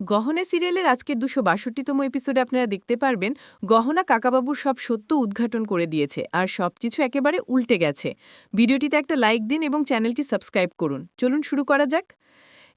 গহনা সিরিয়ালের আজকের ২৬২তম এপিসোডে আপনারা দেখতে পারবেন গহনা কাকাবাবুর সব সত্য উদ্ঘাটন করে দিয়েছে আর সবকিছু একেবারে উল্টে গেছে। ভিডিওটিতে একটা লাইক দিন এবং চ্যানেলটি সাবস্ক্রাইব করুন। চলুন শুরু করা যাক।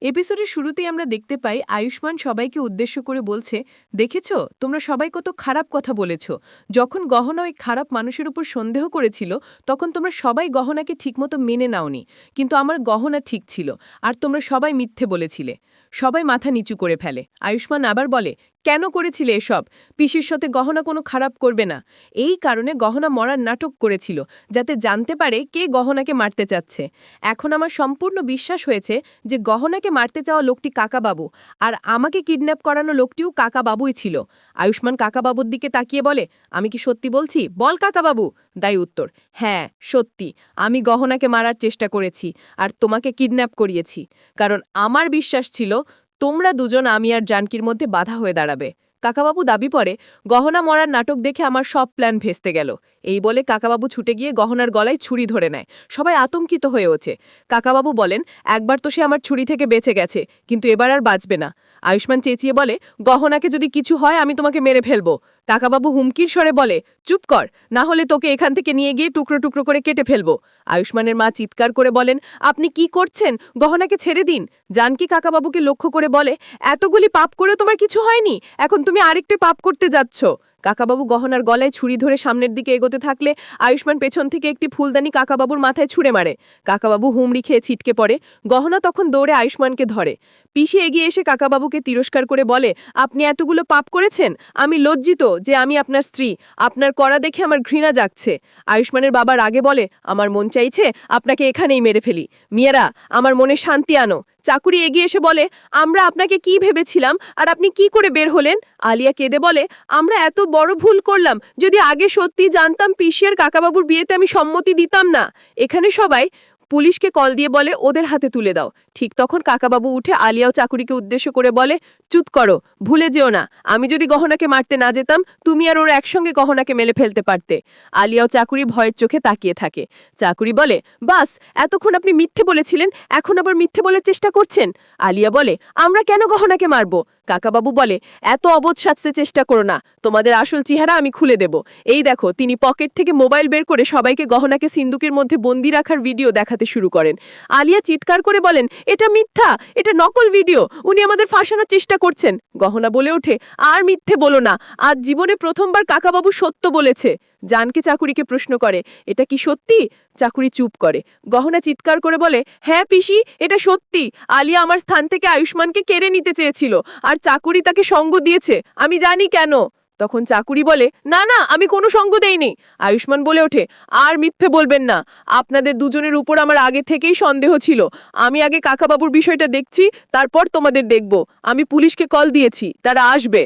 এপিসোডের শুরুতেই আমরা দেখতে পাই আয়ুষ্মান সবাইকে উদ্দেশ্য করে বলছে, দেখেছ তোমরা সবাই কত খারাপ কথা বলেছ। যখন গহনা ওই খারাপ মানুষের উপর সন্দেহ করেছিল তখন তোমরা সবাই গহনাকে ঠিকমতো মেনে নাওনি, কিন্তু আমার গহনা ঠিক ছিল আর তোমরা সবাই মিথ্যে বলেছিলে। সবাই মাথা নিচু করে ফেলে। আয়ুষ্মান আবার বলে, কেন করেছিলে এসব? পিসির সাথে গহনা কোনো খারাপ করবে না। এই কারণে গহনা মরার নাটক করেছিল, যাতে জানতে পারে কে গহনাকে মারতে চাচ্ছে। এখন আমার সম্পূর্ণ বিশ্বাস হয়েছে যে গহনাকে মারতে চাওয়া লোকটি কাকাবাবু, আর আমাকে কিডন্যাপ করানো লোকটিও কাকাবাবুই ছিল। আয়ুষ্মান কাকাবাবুর দিকে তাকিয়ে বলে, আমি কি সত্যি বলছি? বল কাকাবাবু। দাই উত্তর, হ্যাঁ সত্যি, আমি গহনাকে মারার চেষ্টা করেছি আর তোমাকে কিডন্যাপ করিয়েছি, কারণ আমার বিশ্বাস ছিল তোমরা দুজন আমি আর জানকির মধ্যে বাধা হয়ে দাঁড়াবে। কাকাবাবু দাবি করে, গহনা মরার নাটক দেখে আমার সব প্ল্যান ভেস্তে গেল। এই বলে কাকাবাবু ছুটে গিয়ে গহনার গলায় ছুরি ধরে নেয়। সবাই আতঙ্কিত হয়ে ওঠে। কাকাবাবু বলেন, একবার তো সে আমার ছুরি থেকে বেঁচে গেছে, কিন্তু এবার আর বাঁচবে না। আয়ুষ্মান চেঁচিয়ে বলে, গহনাকে যদি কিছু হয় আমি তোমাকে মেরে ফেলবো। কাকাবাবু হুমকির স্বরে বলে, চুপ কর, না হলে তোকে এখান থেকে নিয়ে গিয়ে টুকরো টুকরো করে কেটে ফেলবো। আয়ুষ্মানের মা চিৎকার করে বলেন, আপনি কি করছেন? গহনাকে ছেড়ে দিন। জানকি কাকাবাবুকে লক্ষ্য করে বলে, এতগুলি পাপ করে তোমার কিছু হয়নি, এখন তুমি আরেকটা পাপ করতে যাচ্ছ। কাকাবাবু গহনার গলায় ছুরি ধরে সামনের দিকে এগোতে থাকলে আয়ুষ্মান পেছন থেকে একটি ফুলদানি কাকাবাবুর মাথায় ছুঁড়ে মারে। কাকাবাবু হুমড়ি খেয়ে ছিটকে পড়ে। গহনা তখন দৌড়ে আয়ুষ্মানকে ধরে। পিসি এগিয়ে এসে কাকাবাবুকে তিরস্কার করে বলে, আপনি এতগুলো পাপ করেছেন, আমি লজ্জিত যে আমি আপনার স্ত্রী, আপনার করা দেখে আমার ঘৃণা জাগছে। আয়ুষ্মানের বাবা রাগে বলে, আমার মন চাইছে আপনাকে এখানেই মেরে ফেলি। মেয়েরা, আমার মনে শান্তি আনো। চাকুরি এগিয়ে এসে বলে, আমরা আপনাকে কি ভেবেছিলাম আর আপনি কি করে বের হলেন? আলিয়া কেঁদে বলে, আমরা এত বড় ভুল করলাম, যদি আগে সত্যি জানতাম পিসি আর কাকাবাবুর বিয়েতে আমি সম্মতি দিতাম না। এখানে সবাই পুলিশকে কল দিয়ে বলে, ওদের হাতে তুলে দাও। ঠিক তখন কাকাবাবু উঠে আলিয়া ও চাকুরিকে উদ্দেশ্য করে বলে, চুপ করো, ভুলে যেও না আমি যদি গহনাকে মারতে না যেতাম তুমি আর ওর একসঙ্গে গহনাকে মেলে ফেলতে পারতে। আলিয়া ও চাকুরি ভয়ের চোখে তাকিয়ে থাকে। চাকুরি বলে, বাস, এতক্ষণ আপনি মিথ্যে বলেছিলেন, এখন আবার মিথ্যে বলার চেষ্টা করছেন। আলিয়া বলে, আমরা কেন গহনাকে মারব? কাকাবাবু বলে, এত অবোধ সাজতে চেষ্টা করো না, তোমাদের আসল চেহারা আমি খুলে দেব। এই দেখো। তিনি পকেট থেকে মোবাইল বের করে সবাইকে গহনাকে সিন্দুকের মধ্যে বন্দি রাখার ভিডিও দেখাতে শুরু করেন। আলিয়া চিৎকার করে বলেন, এটা মিথ্যা, এটা নকল ভিডিও, উনি আমাদের ফাঁসানোর চেষ্টা করছেন। গহনা বলে ওঠে, আর মিথ্যে বলো না, আজ জীবনে প্রথমবার কাকাবাবু সত্য বলেছে। জানকে চাকুরিকে প্রশ্ন করে, এটা কি সত্যি? চাকুরি চুপ করে। গহনা চিৎকার করে বলে, হ্যাঁ পিসি, এটা সত্যি। আলিয়া আমার স্থান থেকে আয়ুষ্মানকে কেড়ে নিতে চেয়েছিল আর চাকুরি তাকে সঙ্গ দিয়েছে, আমি জানি কেন। তখন চাকুরি বলে, না না, আমি কোনো সঙ্গ দেইনি। আয়ুষ্মান বলে ওঠে, আর মিথ্যে বলবেন না, আপনাদের দুজনের উপর আমার আগে থেকেই সন্দেহ ছিল। আমি আগে কাকাবাবুর বিষয়টা দেখছি, তারপর তোমাদের দেখব। আমি পুলিশকে কল দিয়েছি, তারা আসবে।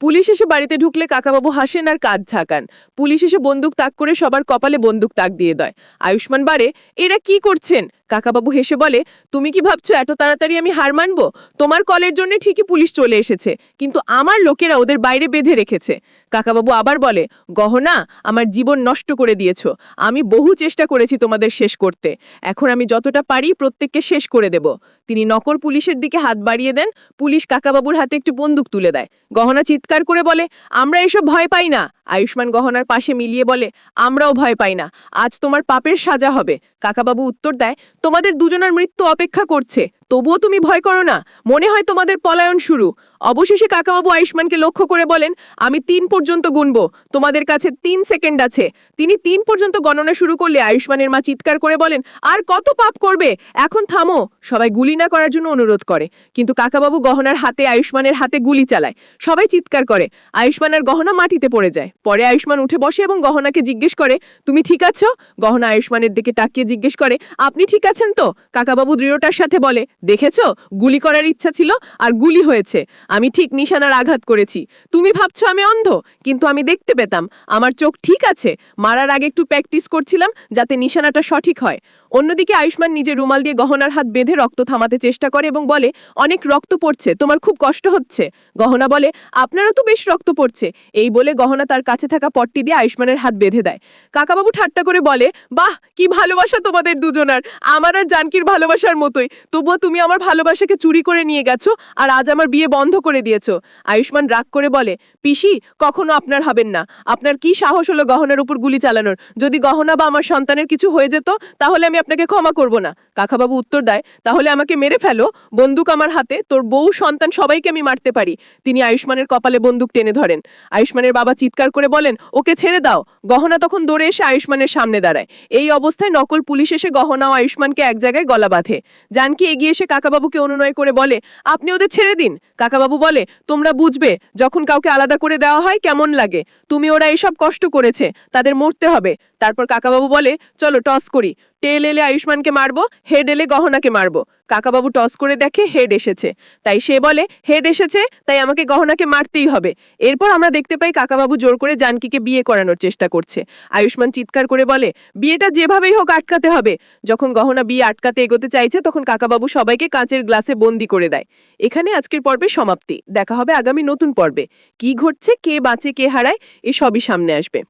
পুলিশ এসে বাড়িতে ঢুকলে কাকাবাবু হাসেন আর কাঁধ ঝাঁকান। পুলিশ এসে বন্দুক তাক করে সবার কপালে বন্দুক তাক দিয়ে দেয়। আয়ুষ্মান বাড়ে, এরা কি করছেন? কাকাবাবু হেসে বলে, তুমি কি ভাবছো এত তাড়াতাড়ি আমি হার মানব? তোমার কলের জন্য ঠিকই পুলিশ চলে এসেছে, কিন্তু আমার লোকেরা ওদের বাইরে বেঁধে রেখেছে। কাকাবাবু আবার বলে, গহনা, আমার জীবন নষ্ট করে দিয়েছো। আমি বহু চেষ্টা করেছি তোমাদের শেষ করতে, এখন আমি যতটা পারি প্রত্যেককে শেষ করে দেব। তিনি নকর পুলিশের দিকে হাত বাড়িয়ে দেন। পুলিশ কাকাবাবুর হাতে একটি বন্দুক তুলে দেয়। গহনা চিৎকার করে বলে, আমরা এসব ভয় পাই না। আয়ুষ্মান গহনার পাশে মিলিয়ে বলে, আমরাও ভয় পাই না, আজ তোমার পাপের সাজা হবে। কাকাবাবু উত্তর দেয়, তোমাদের দুজনের মৃত্যু অপেক্ষা করছে, তবুও তুমি ভয় করো না, মনে হয় তোমাদের পলায়ন শুরু। অবশেষে কাকাবাবু আয়ুষ্মানকে লক্ষ্য করে বলেন, আমি 3 পর্যন্ত গুনব, তোমাদের কাছে 3 সেকেন্ড আছে। তিনি 3 পর্যন্ত গণনা শুরু করলে আয়ুষ্মানের মা চিৎকার করে বলেন, আর কত পাপ করবে, এখন থামো। সবাই গুলি না করার জন্য অনুরোধ করে, কিন্তু কাকাবাবু গহনার হাতে আয়ুষ্মানের হাতে গুলি চালায়। সবাই চিৎকার করে। আয়ুষ্মান আর গহনা মাটিতে পড়ে যায়। পরে আয়ুষ্মান উঠে বসে এবং গহনাকে জিজ্ঞেস করে, তুমি ঠিক আছো? গহনা আয়ুষ্মানের দিকে তাকিয়ে জিজ্ঞেস করে, আপনি ঠিক আছেন তো? কাকাবাবু দৃঢ়তার সাথে বলে, দেখেছো, গুলি করার ইচ্ছা ছিল আর গুলি হয়েছে, আমি ঠিক নিশানার আঘাত করেছি। তুমি ভাবছো আমি অন্ধ, কিন্তু আমি দেখতে পেতাম, আমার চোখ ঠিক আছে। মারার আগে একটু প্র্যাকটিস করছিলাম যাতে নিশানাটা সঠিক হয়। অন্যদিকে আয়ুষ্মান নিজের রুমাল দিয়ে গহনার হাত বেঁধে রক্ত থামাতে চেষ্টা করে এবং বলে, অনেক রক্ত পড়ছে, তোমার খুব কষ্ট হচ্ছে। গহনা বলে, আপনারও তো বেশ রক্ত পড়ছে। এই বলে গহনা তার কাছে থাকা পট্টি দিয়ে আয়ুষ্মানের হাত বেঁধে দেয়। কাকাবাবু ঠাট্টা করে বলে, বাহ, কি ভালোবাসা তোমাদের দুজনার, আমার আর জানকির ভালোবাসার মতোই। তবুও তুমি আমার ভালোবাসাকে চুরি করে নিয়ে গেছো আর আজ আমার বিয়ে বন্ধ করে দিয়েছো। আয়ুষ্মান রাগ করে বলে, পিসি, কখনো আপনার হবেন না। আপনার কি সাহস হলো গহনার উপর গুলি চালানোর? যদি গহনা বা আমার সন্তানের কিছু হয়ে যেত তাহলে আমি আপনাকে ক্ষমা করব না। কাকাবাবু উত্তর দেয়, তাহলে আমাকে মেরে ফেলো, বন্দুক আমার হাতে, তোর বউ সন্তান সবাইকে আমি মারতে পারি। তিনি আয়ুষ্মানের কপালে বন্দুক টেনে ধরেন। আয়ুষ্মানের বাবা চিৎকার করে বলেন, ওকে ছেড়ে দাও। গহনা তখন দৌড়ে এসে আয়ুষ্মানের সামনে দাঁড়ায়। এই অবস্থায় নকল পুলিশ এসে গহনা ও আয়ুষ্মানকে এক জায়গায় গলা বাঁধে। জানকি এগিয়ে এসে কাকাবাবুকে অনুনয় করে বলে, আপনি ওদের ছেড়ে দিন। কাকাবাবু বলে, তোমরা বুঝবে যখন কাউকে আলাদা করে দেওয়া হয় কেমন লাগে। তুমি ওরা এসব কষ্ট করেছে, তাদের মরতে হবে। তারপর কাকাবাবু বলে, চলো টস করি। টেল এলে আয়ুষ্মানকে মারবো, হেড এলে গহনাকে মারবো। কাকাবাবু টস করে দেখে হেড এসেছে, তাই সে বলে, হেড এসেছে তাই আমাকে গহনাকে মারতেই হবে। এরপর আমরা দেখতে পাই কাকাবাবু জোর করে জানকিকে বিয়ে করানোর চেষ্টা করছে। আয়ুষ্মান চিৎকার করে বলে, বিয়েটা যেভাবেই হোক আটকাতে হবে। যখন গহনা বিয়ে আটকাতে এগোতে চাইছে তখন কাকাবাবু সবাইকে কাঁচের গ্লাসে বন্দি করে দেয়। এখানে আজকের পর্বের সমাপ্তি। দেখা হবে আগামী নতুন পর্বে। কি ঘটছে, কে বাঁচে কে হারায়, এসবই সামনে আসবে।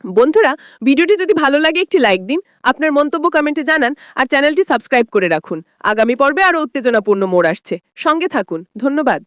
বন্ধুরা, ভিডিওটি যদি ভালো লাগে একটি লাইক দিন, আপনার মন্তব্য কমেন্টে জানান আর চ্যানেলটি সাবস্ক্রাইব করে রাখুন। আগামী পর্বে আরও উত্তেজনাপূর্ণ মোড় আসছে, সঙ্গে থাকুন। ধন্যবাদ।